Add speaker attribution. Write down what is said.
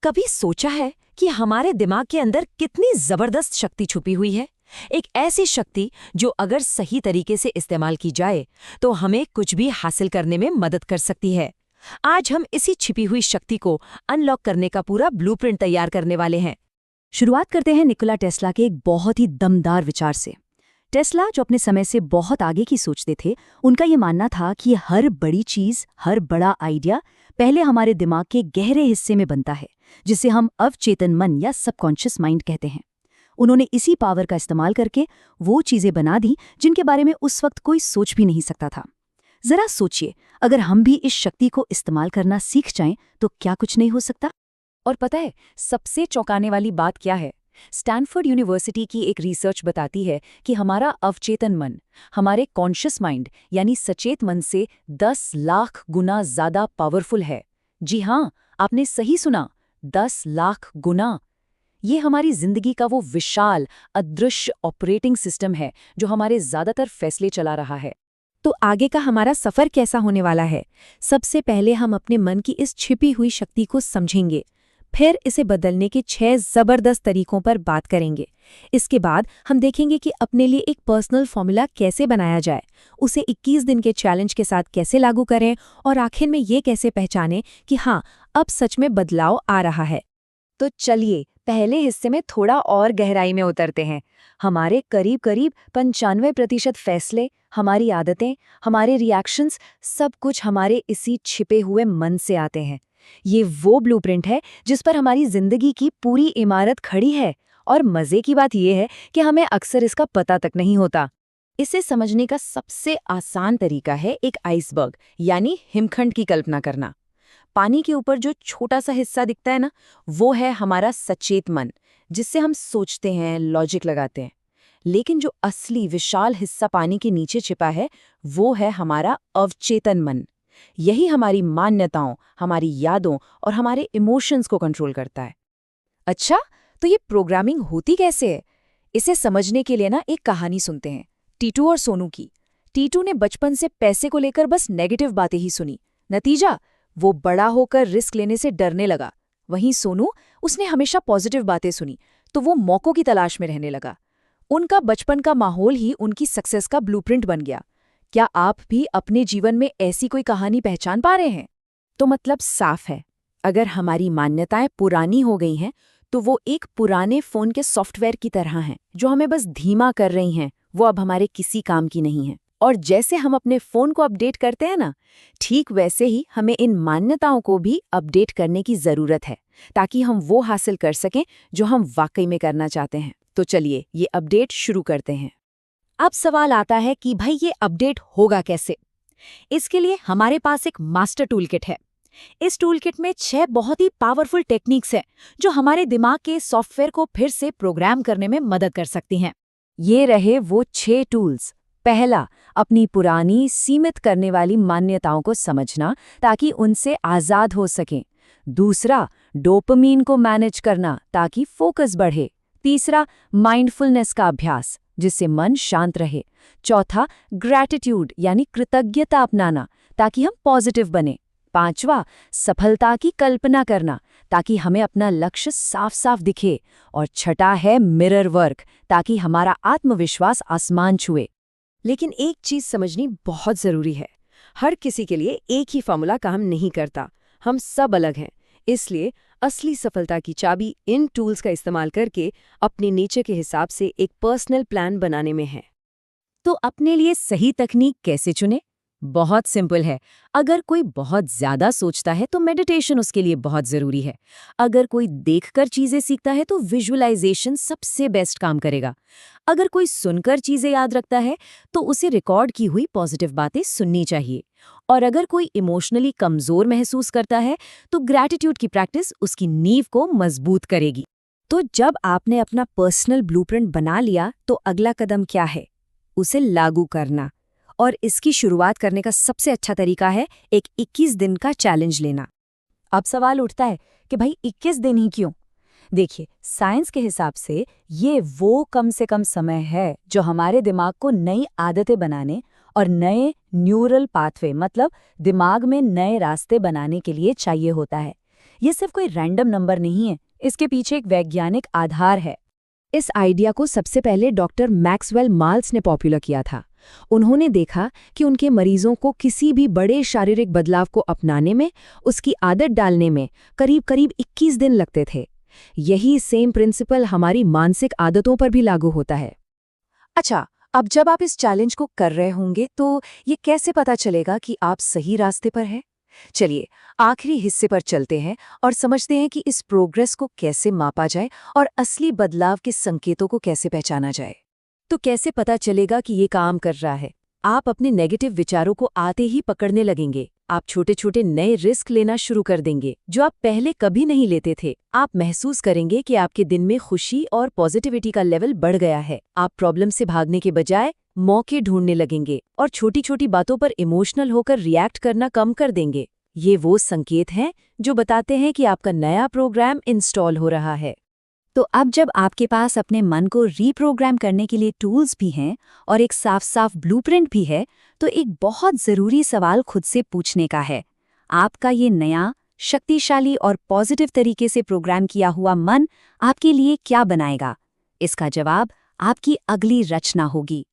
Speaker 1: कभी सोचा है कि हमारे दिमाग के अंदर कितनी जबरदस्त शक्ति छुपी हुई है? एक ऐसी शक्ति जो अगर सही तरीके से इस्तेमाल की जाए तो हमें कुछ भी हासिल करने में मदद कर सकती है। आज हम इसी छिपी हुई शक्ति को अनलॉक करने का पूरा ब्लूप्रिंट तैयार करने वाले हैं।
Speaker 2: शुरुआत करते हैं निकोला टेस्ला के एक बहुत ही दमदार विचार से। टेस्ला जो अपने समय से बहुत आगे की सोचते थे, उनका ये मानना था कि हर बड़ी चीज़, हर बड़ा आइडिया पहले हमारे दिमाग के गहरे हिस्से में बनता है, जिसे हम अवचेतन मन या सबकॉन्शियस माइंड कहते हैं। उन्होंने इसी पावर का इस्तेमाल करके वो चीज़ें बना दी जिनके बारे में उस वक्त कोई सोच भी नहीं सकता था। जरा सोचिए, अगर हम भी इस शक्ति को इस्तेमाल करना सीख जाएं तो क्या कुछ नहीं हो सकता।
Speaker 1: और पता है सबसे चौंकाने वाली बात क्या है? स्टैनफोर्ड यूनिवर्सिटी की एक रिसर्च बताती है कि हमारा अवचेतन मन हमारे कॉन्शियस माइंड यानी सचेत मन से 10 लाख गुना ज्यादा पावरफुल है। जी हाँ, आपने सही सुना, 10 लाख गुना। ये हमारी जिंदगी का वो विशाल अदृश्य ऑपरेटिंग सिस्टम है जो हमारे ज्यादातर फैसले चला रहा है।
Speaker 2: तो आगे का हमारा सफर कैसा होने वाला है? सबसे पहले हम अपने मन की इस छिपी हुई शक्ति को समझेंगे, फिर इसे बदलने के 6 जबरदस्त तरीकों पर बात करेंगे। इसके बाद हम देखेंगे कि अपने लिए एक पर्सनल फॉर्मूला कैसे बनाया जाए, उसे 21 दिन के चैलेंज के साथ कैसे लागू करें और आखिर में ये कैसे पहचानें कि हाँ, अब सच में बदलाव आ रहा है।
Speaker 1: तो चलिए पहले हिस्से में थोड़ा और गहराई में उतरते हैं। हमारे करीब करीब 95% फैसले, हमारी आदतें, हमारे रिएक्शंस, सब कुछ हमारे इसी छिपे हुए मन से आते हैं। ये वो ब्लूप्रिंट है जिस पर हमारी जिंदगी की पूरी इमारत खड़ी है। और मजे की बात यह है कि हमें अक्सर इसका पता तक नहीं होता। इसे समझने का सबसे आसान तरीका है एक आइसबर्ग यानी हिमखंड की कल्पना करना। पानी के ऊपर जो छोटा सा हिस्सा दिखता है ना, वो है हमारा सचेत मन, जिससे हम सोचते हैं, लॉजिक लगाते हैं। लेकिन जो असली विशाल हिस्सा पानी के नीचे छिपा है, वो है हमारा अवचेतन मन। यही हमारी मान्यताओं, हमारी यादों और हमारे इमोशंस को कंट्रोल करता है। अच्छा, तो ये प्रोग्रामिंग होती कैसे है? इसे समझने के लिए ना एक कहानी सुनते हैं, टीटू और सोनू की। टीटू ने बचपन से पैसे को लेकर बस नेगेटिव बातें ही सुनी। नतीजा, वो बड़ा होकर रिस्क लेने से डरने लगा। वहीं सोनू, उसने हमेशा पॉजिटिव बातें सुनी, तो वो मौकों की तलाश में रहने लगा। उनका बचपन का माहौल ही उनकी सक्सेस का ब्लूप्रिंट बन गया। क्या आप भी अपने जीवन में ऐसी कोई कहानी पहचान पा रहे हैं? तो मतलब साफ है, अगर हमारी मान्यताएं पुरानी हो गई हैं तो वो एक पुराने फोन के सॉफ्टवेयर की तरह हैं जो हमें बस धीमा कर रही हैं, वो अब हमारे किसी काम की नहीं है। और जैसे हम अपने फोन को अपडेट करते हैं ना, ठीक वैसे ही हमें इन मान्यताओं को भी अपडेट करने की जरूरत है, ताकि हम वो हासिल कर सकें जो हम वाकई में करना चाहते हैं। तो चलिए ये अपडेट शुरू करते हैं। अब सवाल आता है कि भाई ये अपडेट होगा कैसे? इसके लिए हमारे पास एक मास्टर टूलकिट है। इस टूलकिट में 6 बहुत ही पावरफुल टेक्निक्स हैं जो हमारे दिमाग के सॉफ्टवेयर को फिर से प्रोग्राम करने में मदद कर सकती हैं। ये रहे वो 6 टूल्स। पहला, अपनी पुरानी सीमित करने वाली मान्यताओं को समझना ताकि उनसे आज़ाद हो सकें। दूसरा, डोपामीन को मैनेज करना ताकि फोकस बढ़े। तीसरा, माइंडफुलनेस का अभ्यास जिससे मन शांत रहे। चौथा, ग्रैटिट्यूड यानी कृतज्ञता अपनाना ताकि हम पॉजिटिव बने। पांचवा, सफलता की कल्पना करना ताकि हमें अपना लक्ष्य साफ साफ दिखे। और छठा है मिरर वर्क ताकि हमारा आत्मविश्वास आसमान छुए। लेकिन एक चीज समझनी बहुत जरूरी है, हर किसी के लिए एक ही फॉर्मूला काम नहीं करता। हम सब अलग हैं। इसलिए असली सफलता की चाबी इन टूल्स का इस्तेमाल करके अपने नेचर के हिसाब से एक पर्सनल प्लान बनाने में है। तो अपने लिए सही तकनीक कैसे चुने? बहुत सिंपल है। अगर कोई बहुत ज्यादा सोचता है तो मेडिटेशन उसके लिए बहुत जरूरी है। अगर कोई देखकर चीजें सीखता है तो विजुअलाइजेशन सबसे बेस्ट काम करेगा। अगर कोई सुनकर चीजें याद रखता है तो उसे रिकॉर्ड की हुई पॉजिटिव बातें सुननी चाहिए। और अगर कोई इमोशनली कमजोर महसूस करता है तो ग्रैटिट्यूड की प्रैक्टिस उसकी नींव को मजबूत करेगी। तो जब आपने अपना पर्सनल ब्लूप्रिंट बना लिया तो अगला कदम क्या है? उसे लागू करना। और इसकी शुरुआत करने का सबसे अच्छा तरीका है एक 21 दिन का चैलेंज लेना। अब सवाल उठता है कि भाई 21 दिन ही क्यों? देखिए, साइंस के हिसाब से ये वो कम से कम समय है जो हमारे दिमाग को नई आदतें बनाने और नए न्यूरल पाथवे मतलब दिमाग में नए रास्ते बनाने के लिए चाहिए होता है।
Speaker 2: ये सिर्फ कोई रैंडम नंबर नहीं है, इसके पीछे एक वैज्ञानिक आधार है।
Speaker 1: इस आइडिया को सबसे पहले डॉक्टर मैक्सवेल माल्स ने पॉपुलर किया था। उन्होंने देखा कि उनके मरीजों को किसी भी बड़े शारीरिक बदलाव को अपनाने में, उसकी आदत डालने में करीब करीब 21 दिन लगते थे। यही सेम प्रिंसिपल हमारी मानसिक आदतों पर भी लागू होता है। अच्छा, अब जब आप इस चैलेंज को कर रहे होंगे तो ये कैसे पता चलेगा कि आप सही रास्ते पर हैं? चलिए आखिरी हिस्से पर चलते हैं और समझते हैं कि इस प्रोग्रेस को कैसे मापा जाए और असली बदलाव के संकेतों को कैसे पहचाना जाए। तो कैसे पता चलेगा कि ये काम कर रहा है? आप अपने नेगेटिव विचारों को आते ही पकड़ने लगेंगे। आप छोटे छोटे नए रिस्क लेना शुरू कर देंगे जो आप पहले कभी नहीं लेते थे। आप महसूस करेंगे कि आपके दिन में खुशी और पॉजिटिविटी का लेवल बढ़ गया है। आप प्रॉब्लम से भागने के बजाय मौके ढूंढने लगेंगे और छोटी छोटी बातों पर इमोशनल होकर रिएक्ट करना कम कर देंगे। ये वो संकेत हैं जो बताते हैं कि आपका नया प्रोग्राम इंस्टॉल हो रहा है।
Speaker 2: तो अब जब आपके पास अपने मन को रीप्रोग्राम करने के लिए टूल्स भी हैं और एक साफ साफ ब्लूप्रिंट भी है, तो एक बहुत ज़रूरी सवाल खुद से पूछने का है। आपका ये नया, शक्तिशाली और पॉजिटिव तरीके से प्रोग्राम किया हुआ मन आपके लिए क्या बनाएगा? इसका जवाब आपकी अगली रचना होगी।